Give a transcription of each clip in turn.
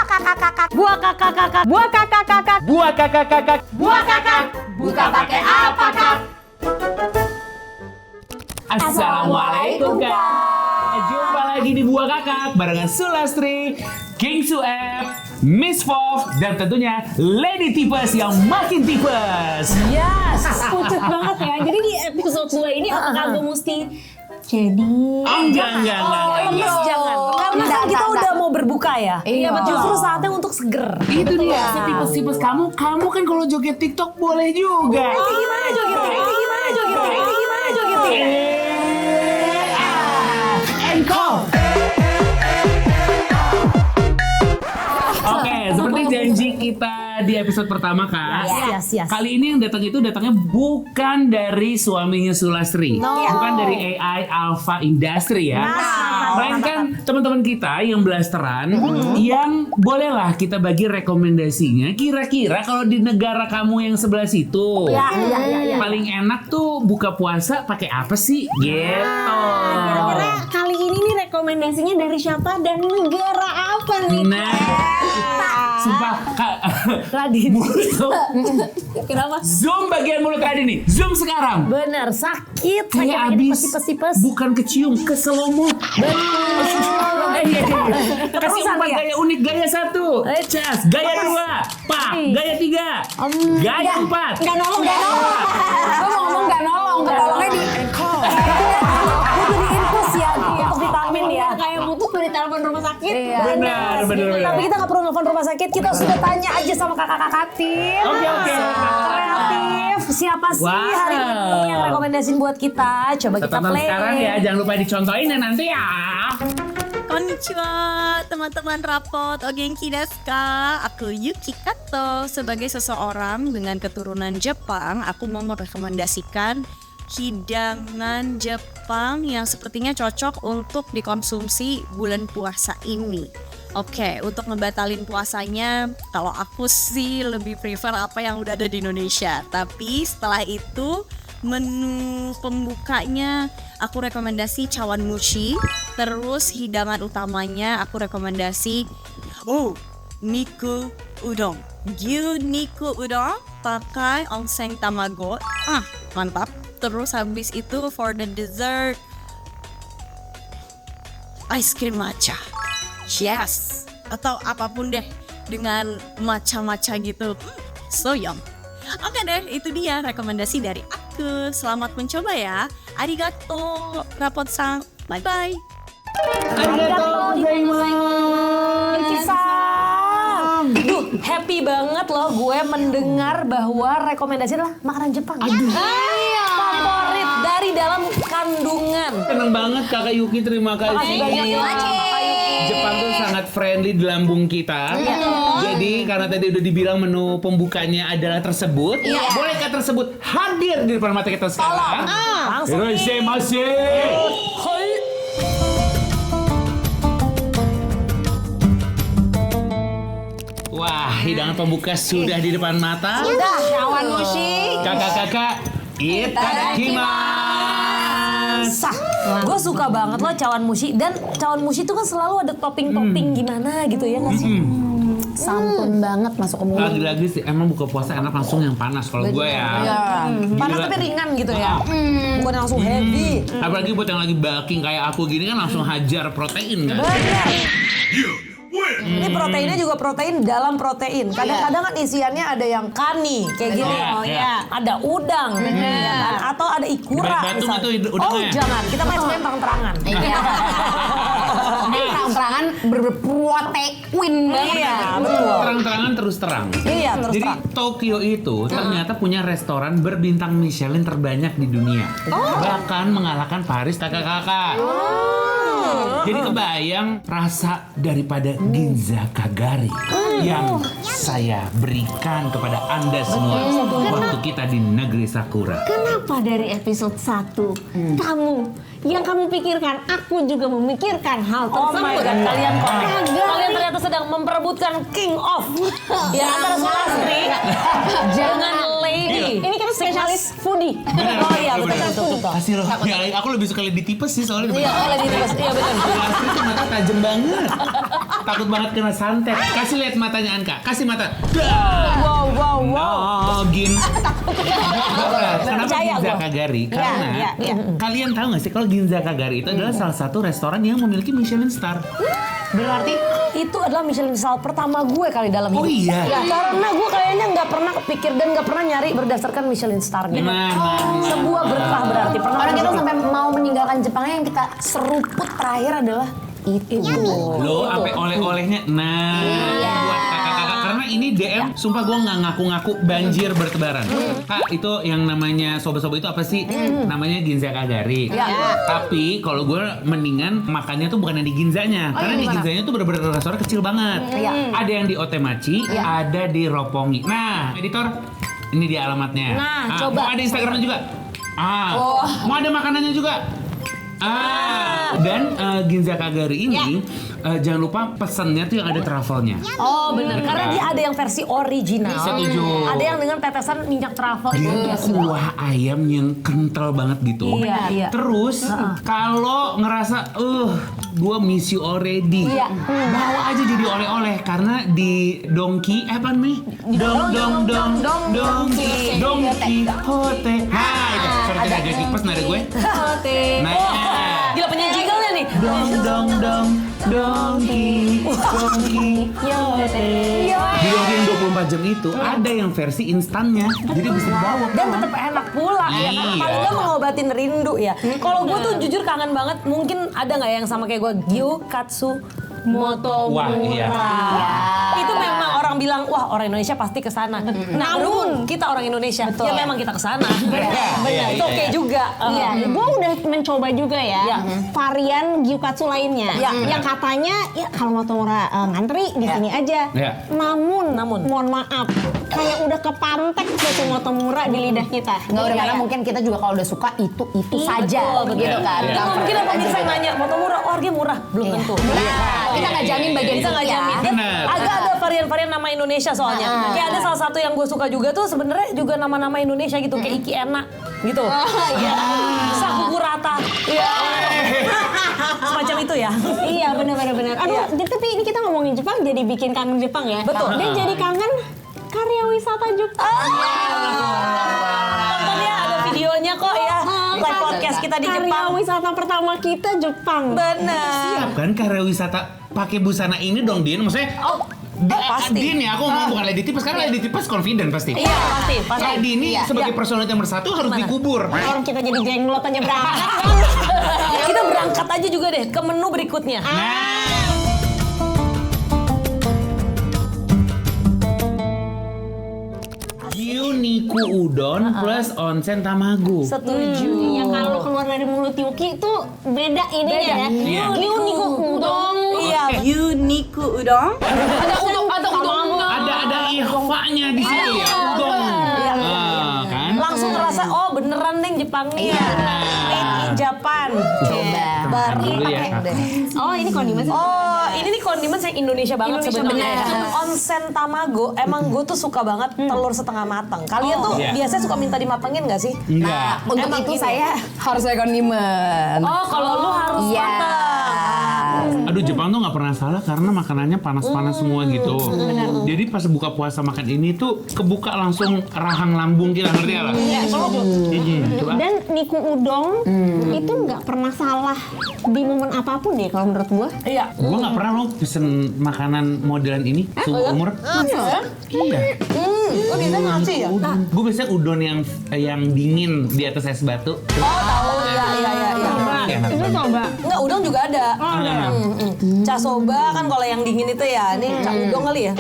Buah kakak. Buah kakak. Buah kakak. Buah kakak. Buah kakak. Buka pakai apa, Kak? Assalamualaikum guys. Jumpa lagi di Buah Kakak barengan Sulastri, King Sueb, Miss Fov, dan tentunya Lady Tipes yang makin tipes. Yes, pucet banget ya. Jadi di episode 2 ini apakah gue mesti jadi? Enggak. Lemes jangan. Karena kan kita udah mau berbuka ya. Iya, betul. Justru saatnya untuk seger. Itu dia, setipes-tipes kamu kan kalau joget TikTok boleh juga. Gimana jogetnya? Oke, seperti janji kita di episode pertama Kak. Yes. Kali ini yang datangnya bukan dari suaminya Sulastri, bukan dari AI Alpha Industry ya. Melainkan teman-teman kita yang blasteran yang bolehlah kita bagi rekomendasinya. Kira-kira kalau di negara kamu yang sebelah situ, paling enak tuh buka puasa pakai apa sih? Gitu. Kira-kira kali ini nih rekomendasinya dari siapa dan negara apa nih? Nah, sumpah Kak, Radin. Kenapa? Zoom bagian mulut Radin nih. Zoom sekarang. Bener, sakit. Kayak abis bukan kecium, keselomot. Kasih umpan gaya unik, gaya 1, cas, gaya 2, pak, gaya 3, gaya 4. Gak nolong. Gue mau ngomong gak nolong. Ketolongnya di infus ya untuk vitamin ya. kayak butuh dari telepon rumah sakit. Benar. Tapi kita nggak perlu nelfon rumah sakit, kita sudah tanya aja sama kakak-kakak tim. Oke. Kreatif, siapa sih hari ini yang rekomendasiin buat kita? Coba kita Tonton play. sekarang ya, jangan lupa dicontohin ya nanti ya. Konnichiwa, teman-teman rapot. O genki desu ka? Aku Yuki Kato. Sebagai seseorang dengan keturunan Jepang, aku mau merekomendasikan hidangan Jepang yang sepertinya cocok untuk dikonsumsi bulan puasa ini. Oke, untuk ngebatalin puasanya, kalau aku sih lebih prefer apa yang udah ada di Indonesia. Tapi setelah itu, menu pembukanya aku rekomendasi cawan mushi. Terus hidangan utamanya aku rekomendasi niku udon. Niku udon pakai onsen tamago. Mantap. Terus habis itu for the dessert, ice cream matcha. Yes, atau apapun deh dengan matcha gitu. So yum. Oke deh, itu dia rekomendasi dari aku. Selamat mencoba ya. Arigato, rapot-san. Bye-bye. Arigatou gozaimasu. Duh, happy banget loh gue mendengar bahwa rekomendasi adalah makanan Jepang. Favorit dari dalam kandungan. Seneng banget Kakak Yuki, terima kasih. Jepang tuh sangat friendly di lambung kita. Jadi karena tadi udah dibilang menu pembukanya adalah tersebut, bolehkah tersebut hadir di depan mata kita sekarang? Langsung Iroshimasu. Wah, hidangan pembuka sudah di depan mata. Cawan mushi. Kakak-kakak, itadakimasu. Gue suka banget loh cawan mushi. Dan cawan mushi itu kan selalu ada topping-topping gimana gitu ya nggak sih? Santun banget masuk ke mulut. Lagi-lagi sih emang buka puasa enak langsung yang panas kalau gue ya. Panas tapi ringan gitu ya. Bukan langsung heavy. Apalagi buat yang lagi bulking kayak aku gini kan langsung hajar protein kan. Bener. Ini proteinnya juga protein dalam protein. Kadang-kadang kan isiannya ada yang kani kayak gini. Ada udang, ya kan? Atau ada ikura. Batu nggak tuh misalnya. udangnya? Jangan, kita main terang-terangan. Ini terang-terangan berprotein banget. Iya, betul. Terang-terangan terus terang. Iya, terus Jadi terang. Tokyo itu ternyata punya restoran berbintang Michelin terbanyak di dunia. Bahkan mengalahkan Paris kakak-kakak. Jadi kebayang rasa daripada Ginza Kagari yang saya berikan kepada Anda semua waktu kita di negeri Sakura. Kenapa dari episode 1 yang kamu pikirkan, aku juga memikirkan hal Oh tersebut. my God, kalian Kagak. kalian ternyata sedang memperebutkan King of ya antara Sulastri dengan Ini kita spesialis foodie. Oh iya betul. Kasih loh. Ya, aku lebih suka lihat di tipes sih soalnya. Iya, lagi terus. Iya betul. Sulastri tuh mata tajam banget. Takut banget kena santet. Kasih lihat matanya Anka. Kasih mata. Wow. Nogin. Kenapa Percaya Ginza gua. Kagari? Karena iya. kalian tahu nggak sih kalau Ginza Kagari itu adalah salah satu restoran yang memiliki Michelin Star. Berarti itu adalah Michelin star pertama gue kali dalam hidup. Oh iya. Ya, karena gue kayaknya nggak pernah kepikir dan nggak pernah nyari berdasarkan Michelin star-nya. Sebuah berkah berarti. Pernah Orang kita gitu? sampai mau meninggalkan Jepangnya yang kita seruput terakhir adalah itu. Lo sampai oleh-olehnya. Nah, buat kakak-kakak karena ini DM, sumpah gue nggak ngaku-ngaku banjir bertebaran. Kak, itu yang namanya soba-soba itu apa sih? Namanya Ginza Kagari. Tapi kalau gue mendingan makannya tuh bukan yang di Ginzanya, karena di Ginzanya tuh bener-bener restoran kecil banget. Ada yang di Otemachi, ada di Roppongi. Nah, editor, ini dia alamatnya. Nah, Mau coba. ada Instagramnya juga. Mau ada makanannya juga. Dan Ginza Kagari ini jangan lupa pesennya tuh yang ada truffle-nya. Oh benar, karena dia ada yang versi original. Setuju. Ada yang dengan tetesan minyak truffle. Dia kuah ayam yang kental banget gitu. Iya. Terus kalau ngerasa gua miss you already, bawa aja jadi oleh-oleh karena di Donki apa nih? Donki Hote. Nah itu sorry tadi agak tipes nada gue. Nah, Gila punya jingle-nya nih. Donki Hote. Di Donki yang 24 jam itu ada yang versi instannya, jadi bisa dibawa. Dan tetap enak pula ya kan. Iya. Paling nggak mengobatin rindu ya. Kalau gue tuh jujur kangen banget. Mungkin ada nggak yang sama kayak gue? Gyukatsu Motomura. Wah, iya. Itu memang orang bilang wah orang Indonesia pasti ke sana. Namun kita orang Indonesia ya memang kita ke sana. Benar. Itu oke juga. Iya, gue udah mencoba juga ya varian gyukatsu lainnya. Yang katanya ya kalau Motomura ngantri di sini aja. Namun mohon maaf, kayak udah kepantek tuh Motomura di lidah kita. Nggak udah karena mungkin kita juga kalau udah suka itu saja begitu kan. Dan mungkin ada pemirsa yang nanya Motomura harganya murah belum tentu. Nah, kita nggak jamin bagian Kita itu nggak ya. jamin. Dan Benar. agak ada varian-varian nama Indonesia soalnya. Kayak ada salah satu yang gue suka juga tuh sebenarnya juga nama-nama Indonesia gitu kayak Iki Enak gitu. Sakukurata. Semacam itu ya. Iya benar. Aduh, tapi ini kita ngomongin Jepang jadi bikin kangen Jepang ya. Betul. Dan jadi kangen karya wisata Jepang. Nonton ya ada videonya kok ya. Live podcast kita di Karya Jepang. wisata pertama kita Jepang. Benar. Siap kan karya wisata pakai busana ini dong Din, maksudnya Pasti. Din ya, aku ngomong bukan Lady Tipes karena Lady Tipes confident pasti. Iya pasti. Lady ini sebagai personality yang bersatu harus dikubur. Orang kita jadi jenglot aja berangkat. Kita berangkat aja juga deh ke menu berikutnya. Gyuniku udon plus onsen tamago. Setuju. Yang kalau keluar dari mulut Yuki itu beda ininya ya. Iya. Uniku udon. Iya. Uniku udon. Ada ikhfa-nya di situ ya, udon. Kan? Langsung ngerasa oh beneran deh Jepangnya. Made in Japan. Coba. Baru Dulu ya. Oh ini kondimen. Oh, ini nih kondimen saya Indonesia banget Indonesia sebenarnya. banget. Onsen tamago, emang gue tuh suka banget telur setengah matang. Kalian tuh Iya. biasanya suka minta dimatengin gak sih? Enggak. Untuk Emang itu gini. saya harus pakai kondimen. Oh, kalau lu harus Iya. matang. Aduh Jepang tuh nggak pernah salah karena makanannya panas-panas semua gitu. Jadi pas buka puasa makan ini tuh kebuka langsung rahang lambung kita, ngerti nggak lah? Coba. Dan Niku udon itu nggak pernah salah di momen apapun deh kalau menurut gua. Iya. Gua nggak pernah loh pesen makanan modelan ini seumur umur. Iya. Lu biasanya ngasih ya? Gue biasanya udon yang dingin di atas es batu. Oh, tahu. Iya. Enak Itu banget. coba. Enggak, udang juga ada. Casoba kan kalau yang dingin itu ya. Ini ca udong kali ya.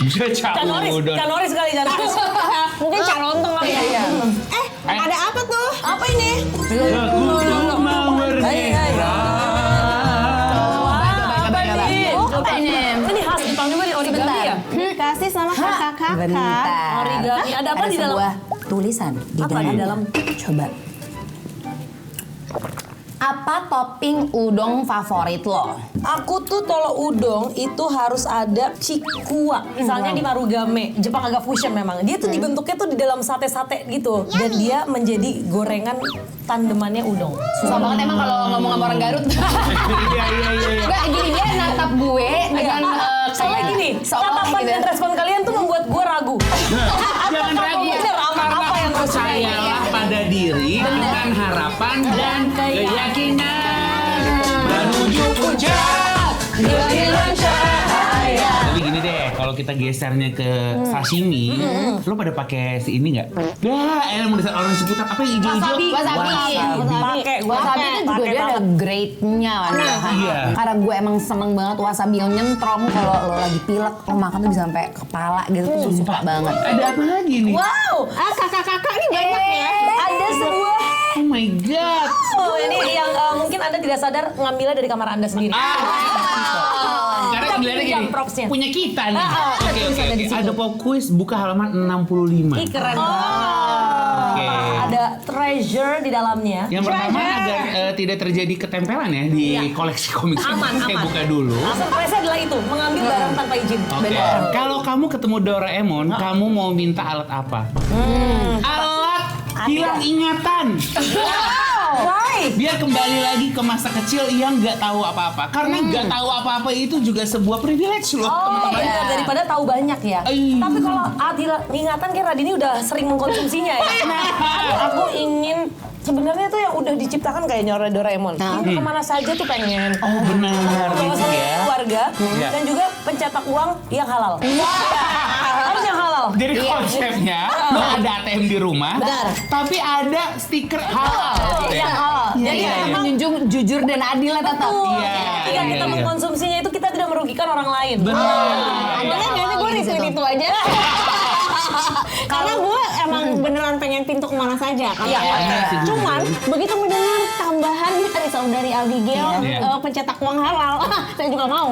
Bisa campur udon. Canoris kali Canoris. Mungkin calontong kali ya. Iya. Ada apa tuh? Apa ini? Aku mau bernera. Apa nih? Apa ini? Ini khas Jepang juga nih origami ya? Dikasih sama kakak-kakak. Bentar. Origami. Ada apa di dalam? sebuah tulisan di Apa di dalam? Coba. Apa topping udon favorit lo? Aku tuh kalau udon itu harus ada cikua. Misalnya di Marugame, Jepang agak fusion memang. Dia tuh dibentuknya tuh di dalam sate-sate gitu. Dan dia menjadi gorengan tandemannya udon. Susah banget emang kalau ngomong sama orang Garut. Iya. Nggak, gini dia natap gue dengan Soalnya gini, tatapan dan respon kalian tuh membuat gue ragu. Jangan ragu. Apa yang gue Percayalah pada diri dengan harapan dan keyakinan menuju puncak dengan cahaya. Tapi gini deh, kalau kita gesernya ke sashimi, lo pada pakai si ini nggak? Mau dasar orang seputar apa yang hijau-hijau? Wasabi. Wasabi itu juga dia ada grade-nya kan. Iya. Karena gue emang seneng banget wasabi yang nyentrom. Kalau lo lagi pilek, lo makan tuh bisa sampai kepala gitu. Tuh suka banget. Ada apa lagi nih? Wow, Kakak-kakak ini banyak ya. ada sebuah. Oh my god. Oh, ini yang mungkin Anda tidak sadar ngambilnya dari kamar Anda sendiri. Karena Kita sebenarnya pinjam gini, propsnya. punya kita nih. Oke. tulisannya di situ. Ada pop quiz buka halaman 65. Ih, keren banget. Oke. Ada treasure di dalamnya. Yang pertama agar tidak terjadi ketempelan ya di koleksi komik. Aman. Saya buka dulu. Surprise-nya adalah itu, mengambil barang tanpa izin. Oke. Kalau kamu ketemu Doraemon, kamu mau minta alat apa? Alat hilang ingatan. Why? Biar kembali lagi ke masa kecil yang nggak tahu apa-apa. Karena nggak tahu apa-apa itu juga sebuah privilege loh, Oh, teman-teman. benar, daripada tahu banyak ya. Iya. Tapi kalau Adil ingatan kayak Radini udah sering mengkonsumsinya ya. Aku ingin sebenarnya tuh yang udah diciptakan kayaknya oleh Doraemon. Ini kemana saja tuh pengen. Oh benar, Bawa gitu sama ya. keluarga Iya. dan juga pencetak uang yang halal. Harus yang halal. Jadi konsepnya lo ada ATM di rumah, tapi ada stiker halal. Yang halal. Jadi Iya. memang Menjunjung jujur dan adil lah tetap. Iya. ketika kita mengkonsumsinya itu kita tidak merugikan orang lain. Benar. Boleh nggak sih gue retweet itu aja? Karena gue emang beneran pengen pintu kemana saja kan. Iya, iya. Cuman begitu mendengar tambahan dari saudari Abigail Iya. pencetak uang halal, saya juga mau.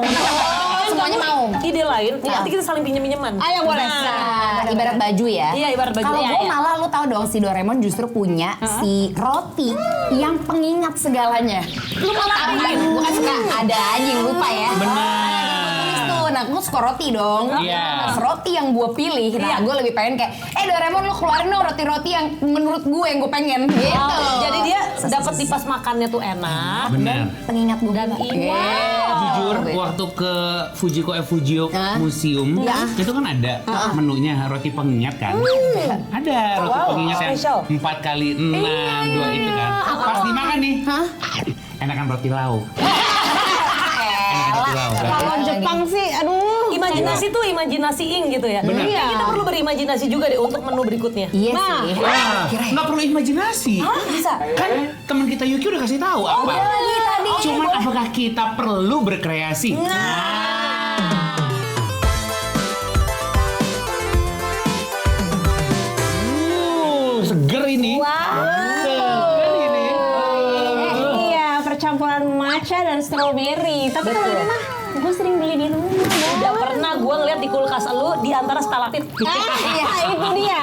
Semuanya mau. Ide lain, nanti kita saling pinjam-pinjaman. Ayo boleh. Nah, ibarat baju ya. Iya, ibarat baju. Kalau Iya, gue iya. malah lu tahu dong si Doraemon justru punya si roti yang pengingat segalanya. Lu malah bukan suka ada aja yang lupa ya. Tulis tuh, nah gue suka roti dong. Iya. Nah, roti yang gue pilih, nah gue lebih pengen kayak, Doraemon lu keluarin dong roti-roti yang menurut gue yang gue pengen. Gitu. Jadi dia dapat di pas makannya tuh enak. Benar. pengingat gue Dan ini. Jujur, waktu ke Fujiko Museum, itu kan ada menunya roti pengingat kan? Ada roti pengingat yang spesial. 4x6, 2 itu kan. Pas dimakan nih, enakan roti lauk. Enakan roti lauk kan? Kalau Jepang sih, aduh. Imajinasi tuh imajinasiing gitu ya. Benar. Iya. Kita perlu berimajinasi juga deh untuk menu berikutnya. Iya Nah, sih. Wah, nggak perlu imajinasi. Bisa. Kan teman kita Yuki udah kasih tahu apa. lagi tadi. Cuman apakah kita perlu berkreasi? Seger ini. Seger ini. Iya, percampuran matcha dan strawberry. Tapi kalau ini mah gue sering beli di rumah. Udah pernah gue ngeliat di kulkas lu di antara stalaktit. Itu dia.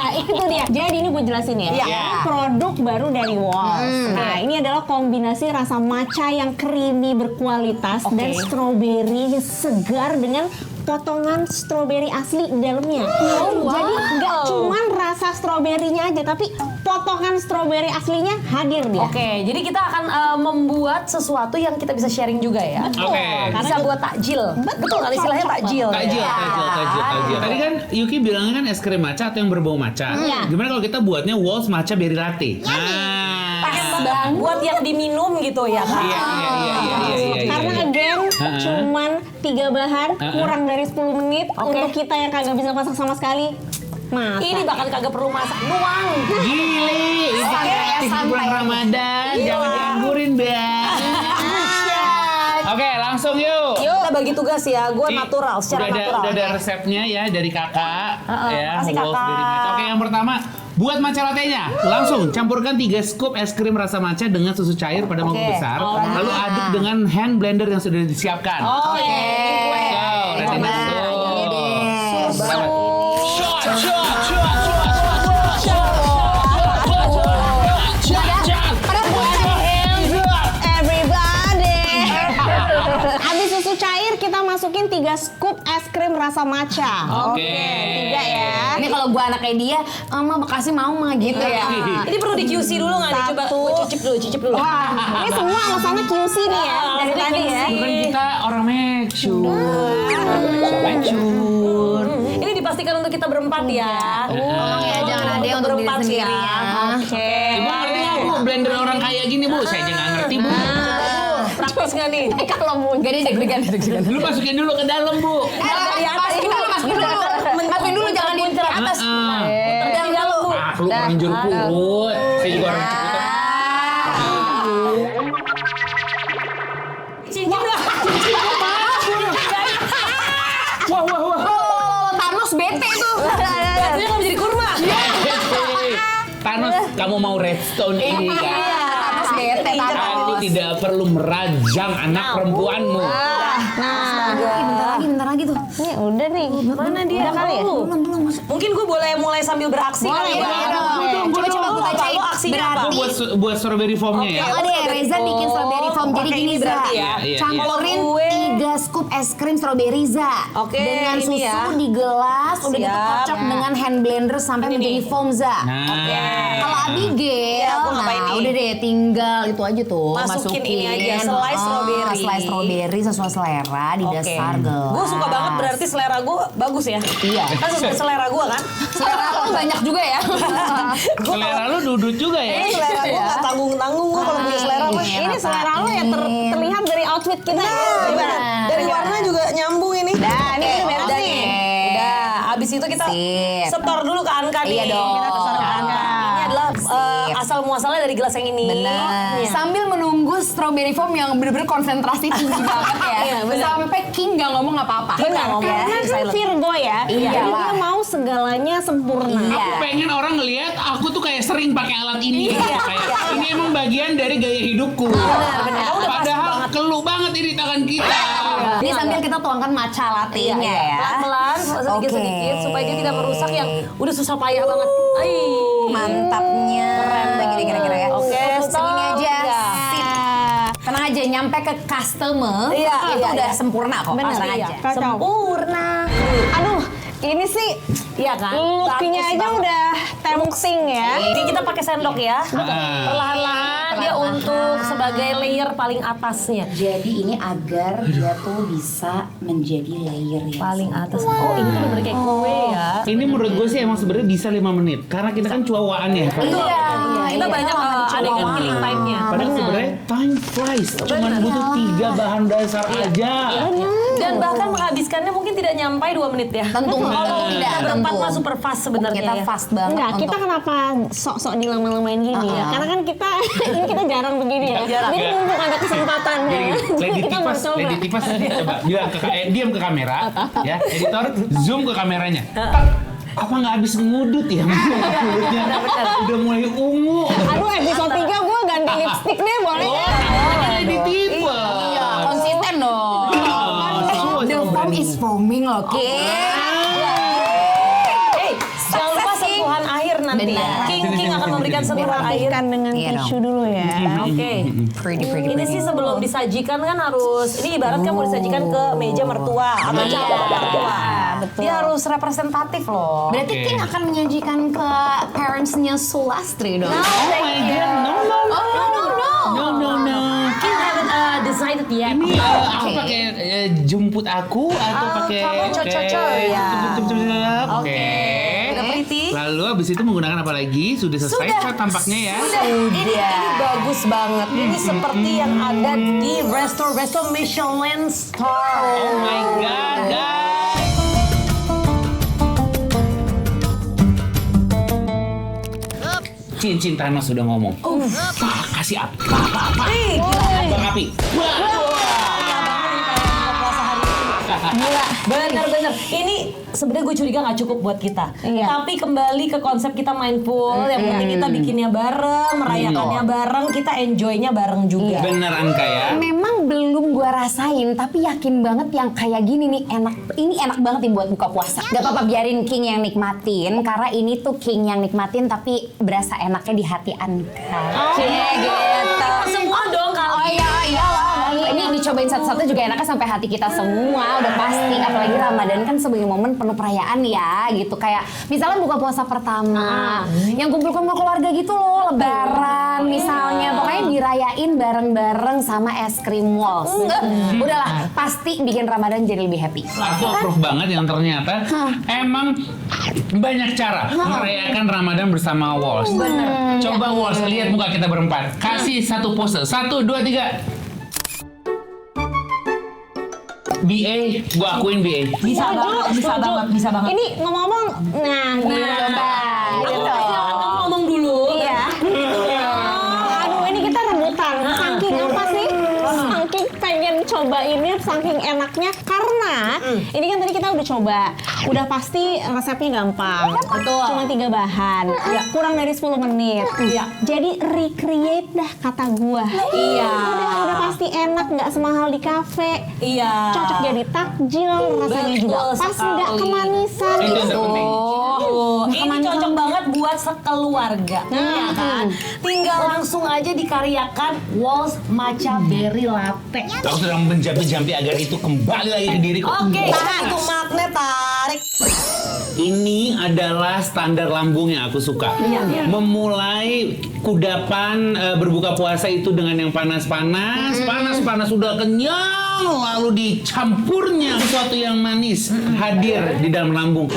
Jadi ini gue jelasin ya. Iya. Ini produk baru dari Walls. Nah, ini adalah kombinasi rasa matcha yang creamy berkualitas dan strawberry segar dengan potongan stroberi asli di dalamnya. Jadi nggak cuman rasa stroberinya aja, tapi potongan stroberi aslinya hadir dia. Oke, jadi kita akan membuat sesuatu yang kita bisa sharing juga ya. Oke. Bisa buat takjil. Betul kan istilahnya takjil. Takjil. Tadi kan Yuki bilangnya kan es krim matcha atau yang berbau matcha. Gimana kalau kita buatnya Walls matcha berry latte? Nah, Buat yang diminum gitu ya kan. iya. Karena again cuman 3 bahan kurang dari 10 menit untuk kita yang kagak bisa masak sama sekali. Masak. Ini bahkan kagak perlu masak doang. Gile, ini kreatif di bulan Ramadan, jangan dianggurin Bang. Oke, langsung yuk. Kita bagi tugas ya, gue Ini natural, secara natural. Udah ada resepnya ya dari kakak. Ya, kasih Walls kakak. Berry Matcha. Oke, yang pertama, buat matcha latte-nya, langsung campurkan 3 scoop es krim rasa matcha dengan susu cair pada mangkuk besar. Lalu aduk dengan hand blender yang sudah disiapkan. Oke. So, ready to rasa matcha. Oke. 3 ya. Ini kalau gua anaknya dia, Ma Bekasi mau mah gitu ya. Ini perlu di QC dulu nggak nih? Coba cicip dulu. Wah, ini semua alasannya QC nih ya dari tadi ya. Bukan kita orang mature. Ini dipastikan untuk kita berempat ya. Tolong ya, jangan ada yang untuk diri Berempat sendiri ya. ya. Oke. Ibu ngerti nggak Bu? Blender orang kaya gini Bu, saya aja nggak ngerti Bu. Praktis nggak nih? Kalau mau gak deg-degan. Lu masukin dulu ke dalam Bu. Masukin dulu, jangan di atas. Terjang dulu. Lu manjur purut. Saya juga orang Ciputat. Wah. Thanos bete tuh. Biasanya nggak menjadi kurma. Thanos, kamu mau redstone ini kan? Thanos bete, Aku tidak perlu merajang anak perempuanmu. Bentar lagi tuh. Ini udah nih. Mana dia? Udah kali ya? Belum. Mungkin gue boleh mulai sambil beraksi kali ya. Coba gue bacain. Lo aksinya apa? Berarti Buat strawberry foamnya ya. oh deh, Reza bikin strawberry foam. Jadi Oke, gini ini Za, berarti ya. Iya. campurin Gue- 3 scoop es krim strawberry Za. Oke, dengan ini susu ya. di gelas, udah gitu Siap. kocok dengan hand blender sampai Ini menjadi nih. foam Za. Nah. Kalau Abigail, Ya, gua ngapain nih? udah deh tinggal itu aja tuh. Masukin ini aja, slice strawberry. Slice strawberry sesuai selera di dasar gelas. Gue suka banget berarti selera gue bagus ya. Iya. Kan sesuai selera gue kan. Selera lo banyak juga ya. Selera lu duduk juga ya? Selera gue nggak tanggung-tanggung gue kalau punya selera mah. Ini selera lo ya terlihat dari outfit kita. Gimana? Dari warna juga nyambung ini. Nah, ini udah beres Udah nih. Udah. Abis itu kita Sip. setor dulu ke Anka nih. Iya dong. Kita setor ke Anka. Ini adalah Sip. asal muasalnya dari gelas yang ini. Benar. Iya. Sambil menunggu strawberry foam yang bener-bener konsentrasi tinggi banget ya. Iya, benar. Sampai King gak ngomong apa-apa. King nggak ngomong. Karena kan Silent. Virgo ya. Iya Jadi lah. dia mau segalanya sempurna. Iya. Aku pengen orang ngelihat aku tuh kayak sering pakai alat ini. Kayak, ini emang bagian dari gaya hidupku. Benar. Kamu udah pasti Padahal banget. keluh banget ini tangan kita. Ini sambil kita tuangkan matcha latte-nya ya. Pelan-pelan, sedikit-sedikit supaya dia tidak merusak yang udah susah payah banget. Ay, Mantapnya. Keren Gini kira-kira ya. Oke, Segini stop. aja. Ya. Sip. Tenang aja, nyampe ke customer, Iya, itu iya, udah iya. sempurna kok. Bener, Pasang iya. aja. Kacau. Sempurna. Aduh, ini sih Iya kan? looknya Bagus aja banget. udah tempting ya. Ini kita pakai sendok ya. Ah. Perlahan-lahan dia untuk sebagai layer paling atasnya. Jadi ini agar dia tuh bisa menjadi layer yang Paling atas. Oh, ini bener kayak kue ya. Ini menurut gue sih emang sebenarnya bisa 5 menit. Karena kita kan cuawaan ya. Betul. Kita banyak adegan killing time-nya. Padahal sebenarnya time flies. Cuman butuh 3 bahan dasar aja. Dan bahkan menghabiskannya mungkin tidak nyampe 2 menit ya. Tentu Kalau tidak, kita berempat tentu. mah super fast sebenarnya kita ya. fast banget. Enggak, kita untuk kenapa sok-sok dilama-lamain gini ya? Karena kan kita ini kita jarang begini ya. Jarang. Jadi mumpung ada kesempatan ya. Jadi Lady Kita mau Tipas, coba. Lady Tipas coba bilang diam ke kamera, ya editor zoom ke kameranya. Tak, apa nggak habis ngudut ya? Mulutnya udah mulai ungu. Aduh, episode 3 gue ganti lipstick deh, boleh Oh, ya? namanya Lady Tipas. Iya, konsisten dong. The foam is foaming loh, King. Jangan lupa sentuhan air nanti ya. Benar. King akan memberikan sentuhan air. Rapikan dengan Iya tisu dong. dulu ya. Oke. Pretty. Ini sih sebelum disajikan kan harus, ini ibarat kan mau disajikan ke meja mertua atau Iya. cabang mertua. betul. Dia harus representatif loh. Berarti Oke. King akan menyajikan ke parentsnya Sulastri dong. Oh my god, no. King haven't decided yet. Ini aku pakai jemput aku atau pakai kamu cocok ya. Oke. Udah pretty. Lalu abis itu menggunakan apa lagi? Sudah selesai Sudah. tampaknya ya. Ini bagus banget. Ini seperti yang ada di resto Michelin star. Oh my god, guys. Cincin Thanos sudah ngomong. Kasih api. Nih, Bang api. bener. Ini sebenarnya gue curiga nggak cukup buat kita. Iya. Tapi kembali ke konsep kita mindful. Yang penting kita bikinnya bareng, merayakannya bareng, kita enjoynya bareng juga. Bener Anka ya. Memang belum gua rasain, tapi yakin banget yang kayak gini nih enak. Ini enak banget nih buat buka puasa. Gak apa-apa biarin King yang nikmatin, karena ini tuh King yang nikmatin tapi berasa enaknya di hati Anka. Gitu. Semua dong kalau. Oh iya lah. Ini dicobain poin satu-satu juga enaknya sampai hati kita semua udah pasti. Apalagi Ramadan kan sebagai momen penuh perayaan ya gitu. Kayak misalnya buka puasa pertama, yang kumpul-kumpul keluarga gitu loh, Lebaran misalnya. Pokoknya dirayain bareng-bareng sama es krim Walls. Udahlah, pasti bikin Ramadan jadi lebih happy. Aku approve banget yang ternyata emang banyak cara merayakan Ramadan bersama Walls. Bener. Coba Walls, lihat muka kita berempat. Kasih satu pose. 1, 2, 3. BA, gua akuin BA. Bisa banget. Ini ngomong-ngomong, Coba. Gitu. Kamu ngomong dulu. Iya. Aduh, ini kita rebutan. Saking apa sih? Saking pengen cobainnya, saking enaknya. Karena ini kan tadi kita udah coba. Udah pasti resepnya gampang. Betul. Cuma 3 bahan. Kurang dari 10 menit. Jadi recreate dah kata gua. Iya. Udah pasti enak, nggak semahal di kafe. Iya. Cocok jadi takjil, rasanya juga Betul pas, nggak sekali. kemanisan Itu gitu. terpenting. Ini cocok banget buat sekeluarga, ya kan? Tinggal langsung aja dikaryakan Walls Matcha Berry Latte. Aku sedang menjampi-jampi agar itu kembali lagi ke diriku. Oke, itu magnet tarik. Ini adalah standar lambung yang aku suka. Memulai kudapan berbuka puasa itu dengan yang panas-panas, panas-panas udah kenyang, lalu dicampurnya sesuatu yang manis hadir di dalam lambung.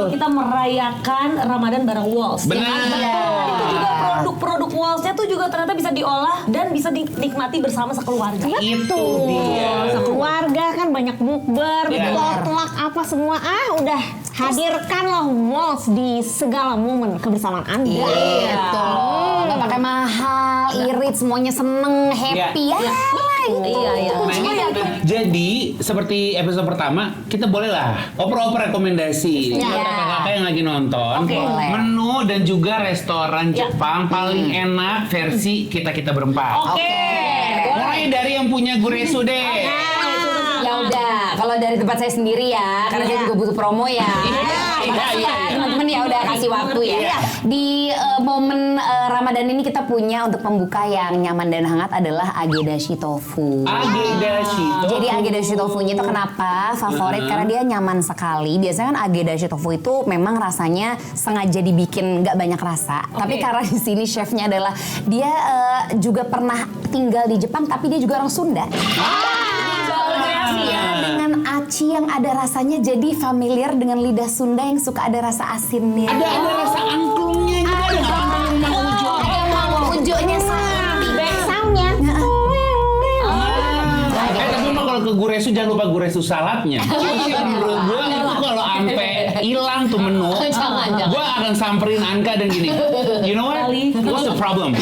Kita merayakan Ramadan bareng Walls. Benar. Ya kan? Betul. Itu juga produk-produk Walls-nya tuh juga ternyata bisa diolah dan bisa dinikmati bersama sekeluarga. Itu dia. Sekeluarga kan banyak bukber, Iya. potluck apa semua. Udah hadirkanlah Walls di segala momen kebersamaan Anda. Gitu. Nggak pakai mahal, irit, semuanya seneng, happy ya. Iya. Nah, jadi seperti episode pertama kita bolehlah oper-oper rekomendasi buat kakak-kakak yang lagi nonton. Boleh. Menu dan juga restoran Jepang paling enak versi kita berempat. Oke. Mulai dari yang punya Guresu deh. Ya udah, kalau dari tempat saya sendiri ya, karena saya juga butuh promo ya. Makasih ya teman-teman ya udah kasih waktu ya. Di momen Ramadan ini kita punya untuk pembuka yang nyaman dan hangat adalah Agedashi Tofu. Agedashi Tofu. Jadi Agedashi Tofu-nya itu kenapa favorit? Karena dia nyaman sekali. Biasanya kan Agedashi Tofu itu memang rasanya sengaja dibikin nggak banyak rasa. Tapi karena di sini chefnya adalah dia juga pernah tinggal di Jepang, tapi dia juga orang Sunda. Dengan aci yang ada rasanya jadi familiar dengan lidah Sunda yang suka ada rasa asinnya. Ada rasa angklungnya juga. Ada ujungnya sapi. Back sound-nya. Tapi kalau ke Guresu jangan lupa Guresu saladnya. Menurut gue itu kalau ampe hilang tuh menu, gue akan samperin Anka dan gini. You know what? What's the problem?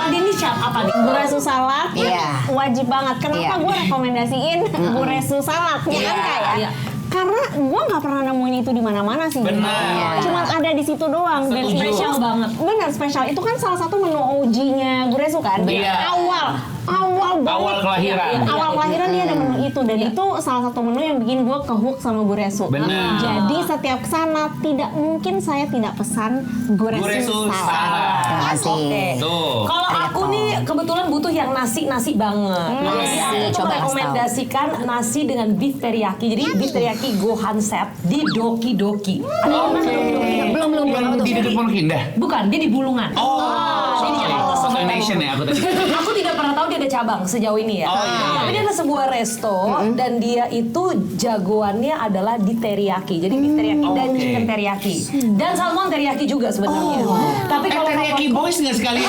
Ini siapa apa nih? Guresu salad wajib banget. Kenapa gue rekomendasiin Guresu saladnya Anka ya? Karena gue nggak pernah nemuin itu di mana-mana sih. Benar. Cuman ada di situ doang dan Setuju. spesial banget. Benar spesial. Itu kan salah satu menu OG-nya Guresu kan. Iya. Awal banget. Awal kelahiran. Awal kelahiran dia ada menu itu dan itu salah satu menu yang bikin gue kehook sama Guresu. Benar. Jadi setiap kesana tidak mungkin saya tidak pesan Guresu salad. Terima kasih. Oke. Tuh. Kalau aku nih kebetulan butuh yang nasi banget. Jadi aku Coba merekomendasikan nasi dengan beef teriyaki. Jadi beef teriyaki Gohan set di Doki Doki. Belum. Yang di dekat Pondok Indah. Bukan, dia di Bulungan. Dia di Jakarta Selatan. Nation ya aku tadi. Aku tidak pernah tahu dia ada cabang sejauh ini ya. Tapi dia ada sebuah resto dan dia itu jagoannya adalah di teriyaki. Jadi beef teriyaki dan chicken teriyaki. Dan salmon teriyaki juga sebenarnya. Tapi kalau Teriyaki Boys nggak sekali?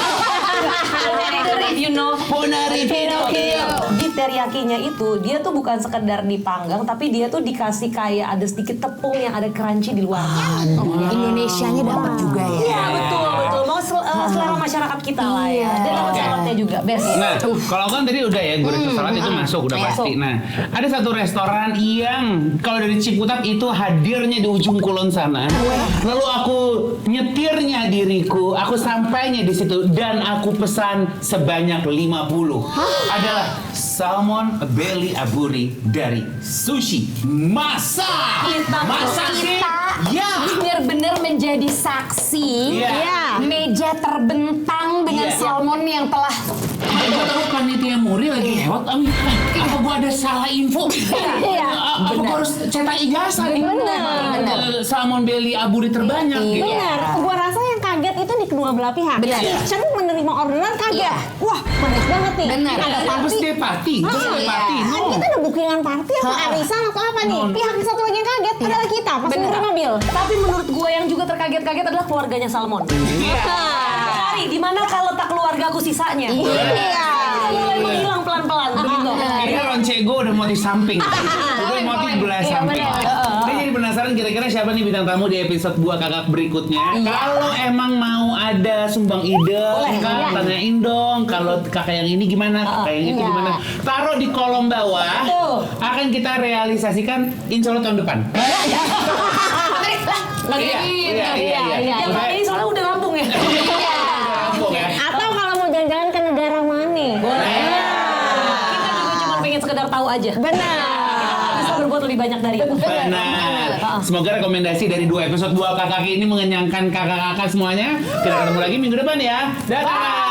you know, Ponari Pinocchio. beef teriyakinya itu dia tuh bukan sekedar dipanggang tapi dia tuh dikasih kayak ada sedikit tepung yang ada crunchy di luarnya. Indonesianya dapat juga ya. Iya betul. Mau selera masyarakat kita lah ya. Dan dapat saladnya juga best. Nah, kalau kan tadi udah ya Guresu salad itu masuk udah pasti. Nah, ada satu restoran yang kalau dari Ciputat itu hadirnya di ujung kulon sana. Lalu aku nyetirnya diriku, aku sampainya di situ dan aku pesan sebanyak 50. Adalah salmon belly aburi dari Sushi Masa. Kita benar-benar menjadi saksi Iya. meja terbentang dengan salmon yang telah Gue tahu panitia Muri lagi lewat, apa gue ada salah info? Iya. Apa gue harus cetak ijazah nih? Salmon belly aburi terbanyak gitu. Benar, gua rasa yang kaget itu di kedua belah pihak. Benar. Kitchen menerima orderan kaget. Wah, panas banget nih. Benar. Ada Apa party. sih party? Party. Kan kita ada bookingan party apa arisan atau apa nih? Pihak yang satu lagi yang kaget adalah kita pas nurun mobil. Tapi menurut gue yang juga terkaget-kaget adalah keluarganya Salmon. Hari di mana kalau tak keluargaku sisanya. Iya. Mulai menghilang pelan-pelan begitu. Ini ronce gue udah motif samping. Udah motif belah samping. Saya jadi penasaran kira-kira siapa nih bintang tamu di episode Buah Kakak berikutnya. Kalau emang mau ada sumbang ide, Kak, tanyain dong. Kalau kakak yang ini gimana, kakak yang itu gimana. Taruh di kolom bawah. Akan kita realisasikan insya Allah tahun depan. Yang kali ini soalnya udah rampung ya. Rampung ya. Atau kalau mau jalan-jalan ke negara mana? Kita juga cuma pengen sekedar tahu aja. Benar. Bisa berbuat lebih banyak dari itu. Benar. Semoga rekomendasi dari 2 episode Buah Kakak ini mengenyangkan kakak-kakak semuanya. Kita ketemu lagi minggu depan ya. Dadah.